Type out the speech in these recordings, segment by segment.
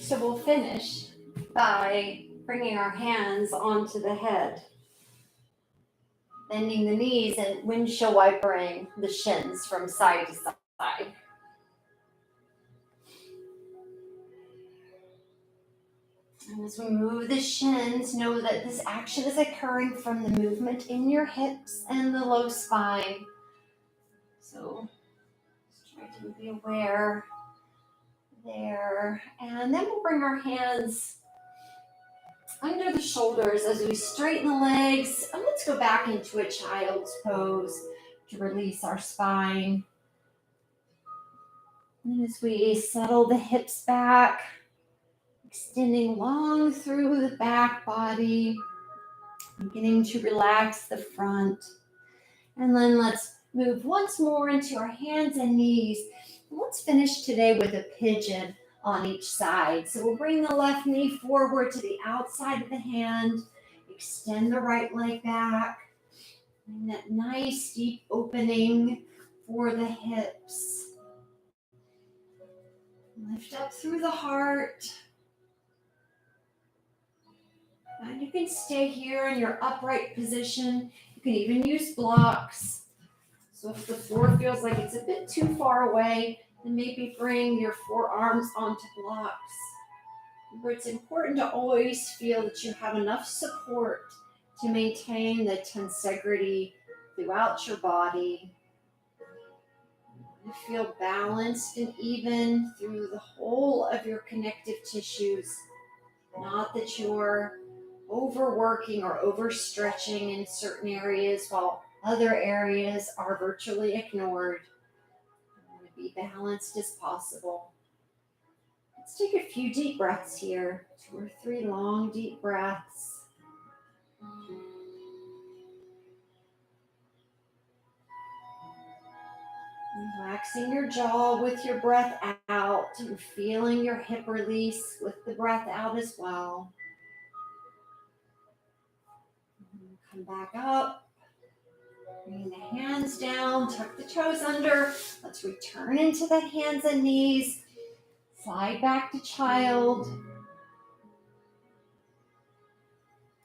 So we'll finish by bringing our hands onto the head, bending the knees and windshield wipering the shins from side to side. And as we move the shins, know that this action is occurring from the movement in your hips and the low spine. So just try to be aware there. And then we'll bring our hands under the shoulders as we straighten the legs. And let's go back into a child's pose to release our spine. And as we settle the hips back, extending long through the back body, beginning to relax the front. And then let's move once more into our hands and knees. And let's finish today with a pigeon on each side. So we'll bring the left knee forward to the outside of the hand, extend the right leg back, and that nice deep opening for the hips. Lift up through the heart. And you can stay here in your upright position. You can even use blocks. So if the floor feels like it's a bit too far away, then maybe bring your forearms onto blocks. But it's important to always feel that you have enough support to maintain the tensegrity throughout your body. You feel balanced and even through the whole of your connective tissues. Not that you're overworking or overstretching in certain areas while other areas are virtually ignored. You want to be balanced as possible. Let's take a few deep breaths here. 2 or 3 long deep breaths. Relaxing your jaw with your breath out and feeling your hip release with the breath out as well. Come back up. Bring the hands down, tuck the toes under. Let's return into the hands and knees. Slide back to child.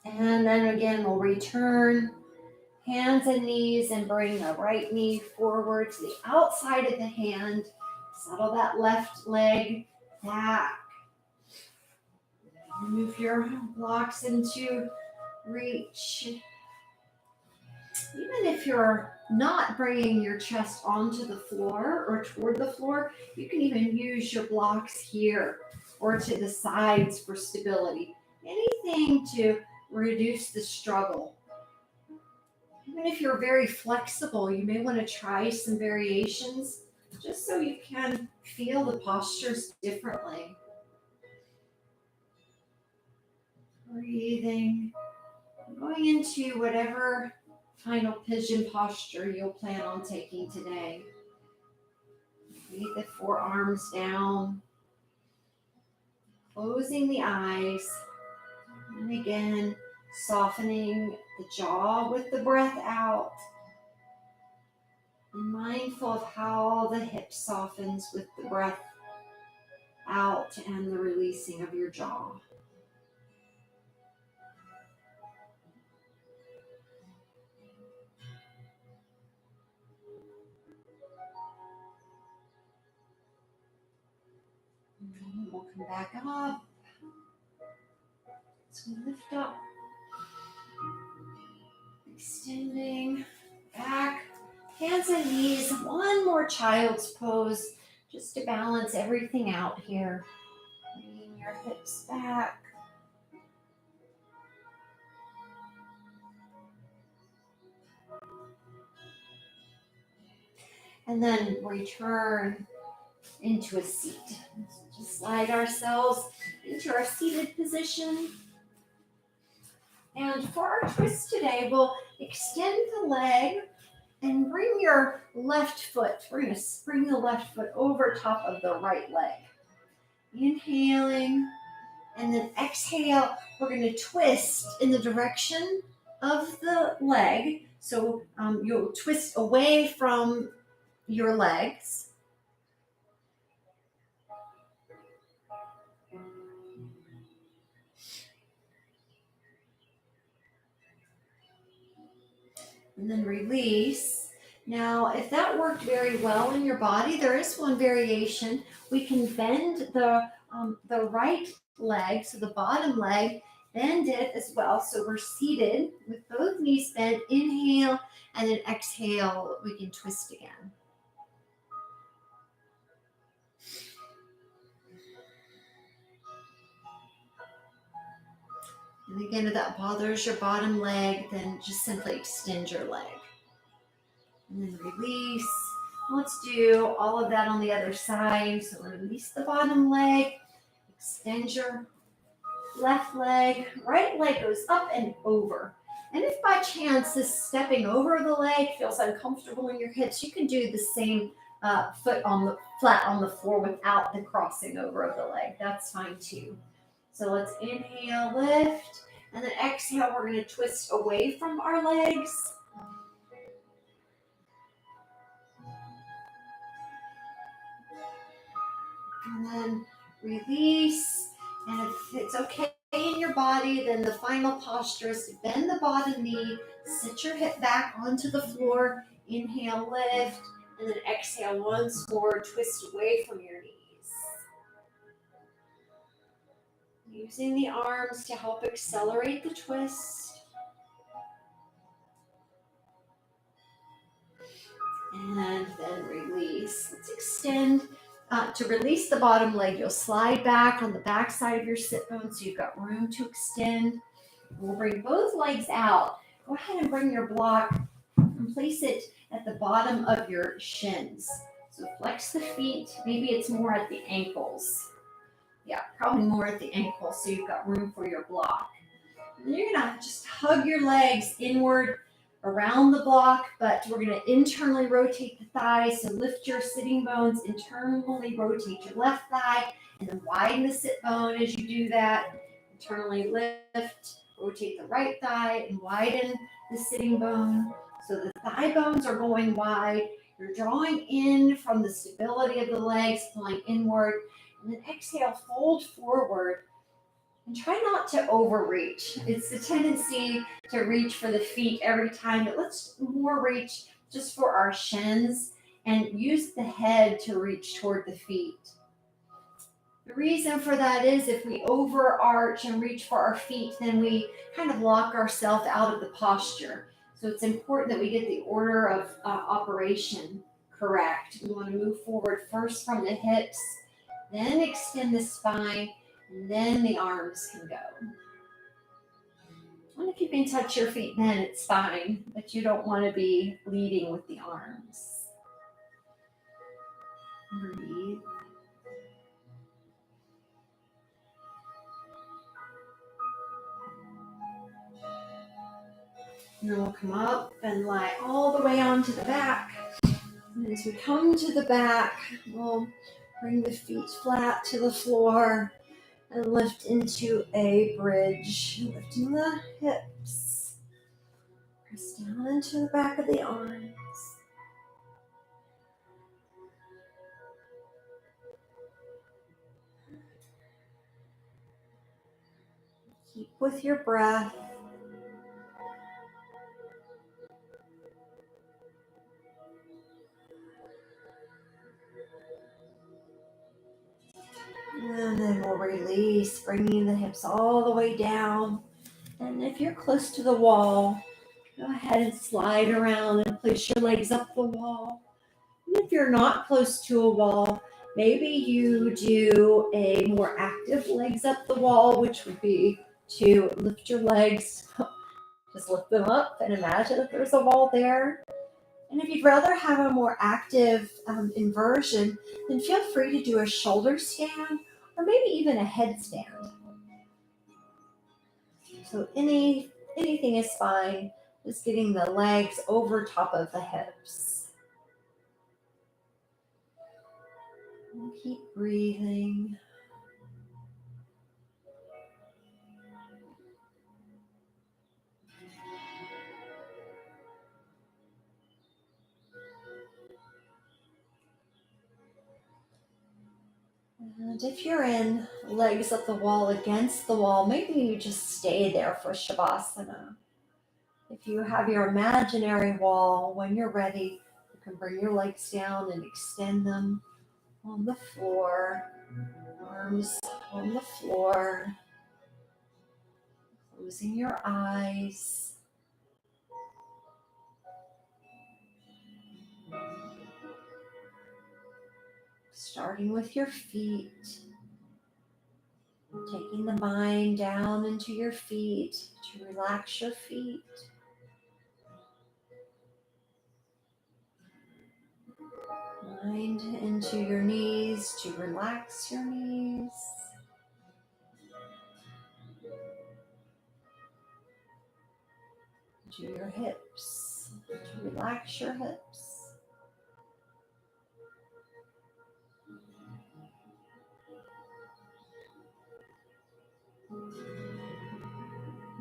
And then again, we'll return hands and knees and bring the right knee forward to the outside of the hand. Settle that left leg back. Move your blocks into reach. Even if you're not bringing your chest onto the floor or toward the floor, you can even use your blocks here or to the sides for stability. Anything to reduce the struggle. Even if you're very flexible, you may want to try some variations just so you can feel the postures differently. Breathing, going into whatever final pigeon posture you'll plan on taking today. Breathe the forearms down, closing the eyes, and again, softening the jaw with the breath out, and mindful of how the hip softens with the breath out and the releasing of your jaw. We'll come back up. So lift up, extending back, hands and knees. One more child's pose just to balance everything out here. Bringing your hips back. And then return into a seat. Just slide ourselves into our seated position. And for our twist today, we'll extend the leg and bring your left foot. We're going to bring the left foot over top of the right leg. Inhaling, and then exhale. We're going to twist in the direction of the leg. So you'll twist away from your legs. and then release. Now, if that worked very well in your body, there is one variation. We can bend the right leg, so the bottom leg, bend it as well. So we're seated with both knees bent. Inhale, and then exhale, we can twist again. And again, if that bothers your bottom leg, then just simply extend your leg. And then release. Let's do all of that on the other side. So release the bottom leg, extend your left leg, right leg goes up and over. And if by chance this stepping over the leg feels uncomfortable in your hips, you can do the same foot on the flat on the floor without the crossing over of the leg. That's fine too. So let's inhale, lift, and then exhale, we're going to twist away from our legs. And then release. And if it's okay in your body, then the final posture is to bend the bottom knee, sit your hip back onto the floor, inhale, lift, and then exhale once more, twist away from your knees. Using the arms to help accelerate the twist. And then release. Let's extend. To release the bottom leg, you'll slide back on the back side of your sit bone so you've got room to extend. We'll bring both legs out. Go ahead and bring your block and place it at the bottom of your shins. So flex the feet. Maybe it's more at the ankles. Yeah, probably more at the ankles so you've got room for your block. And you're going to just hug your legs inward around the block, but we're going to internally rotate the thighs. So lift your sitting bones, internally rotate your left thigh, and then widen the sit bone as you do that. Internally lift, rotate the right thigh, and widen the sitting bone. So the thigh bones are going wide. You're drawing in from the stability of the legs, pulling inward, and then exhale, fold forward. And try not to overreach. It's the tendency to reach for the feet every time, but let's more reach just for our shins and use the head to reach toward the feet. The reason for that is if we overarch and reach for our feet, then we kind of lock ourselves out of the posture. So it's important that we get the order of operation correct. We want to move forward first from the hips, then extend the spine, and then the arms can go. And if you can touch your feet then, it's fine, but you don't want to be leading with the arms. Breathe. And then we'll come up and lie all the way onto the back. And as we come to the back, we'll bring the feet flat to the floor and lift into a bridge, lifting the hips. Press down into the back of the arms. Keep with your breath. And then we'll release, bringing the hips all the way down. And if you're close to the wall, go ahead and slide around and place your legs up the wall. And if you're not close to a wall, maybe you do a more active legs up the wall, which would be to lift your legs, just lift them up and imagine that there's a wall there. And if you'd rather have a more active inversion, then feel free to do a shoulder stand or maybe even a headstand. So anything is fine, just getting the legs over top of the hips. And keep breathing. And if you're in legs up the wall, against the wall, maybe you just stay there for Shavasana. If you have your imaginary wall, when you're ready, you can bring your legs down and extend them on the floor, arms on the floor, closing your eyes. Starting with your feet, taking the mind down into your feet to relax your feet. Mind into your knees to relax your knees. To your hips to relax your hips.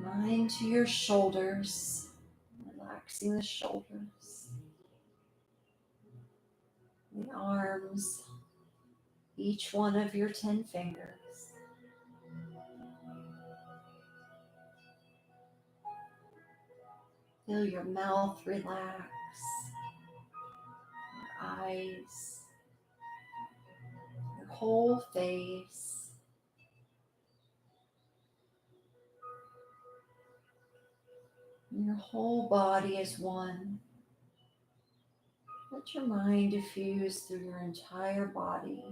Mind to your shoulders, relaxing the shoulders, the arms, each one of your 10 fingers. Feel your mouth relax, your eyes, your whole face. And your whole body is one. Let your mind diffuse through your entire body,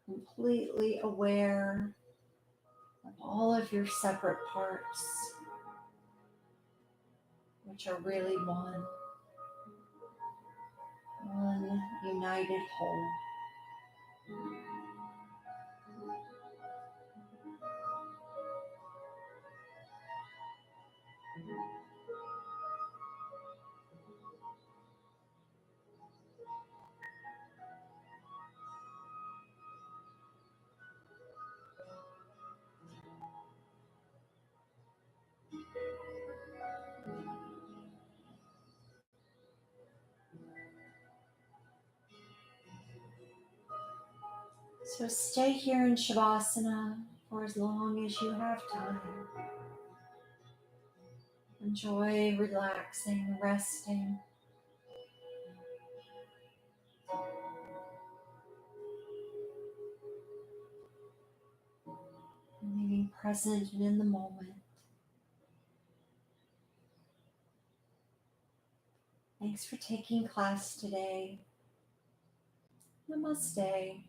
completely aware of all of your separate parts, which are really one united whole. So stay here in Shavasana for as long as you have time. Enjoy relaxing, resting. Remaining present and in the moment. Thanks for taking class today. Namaste.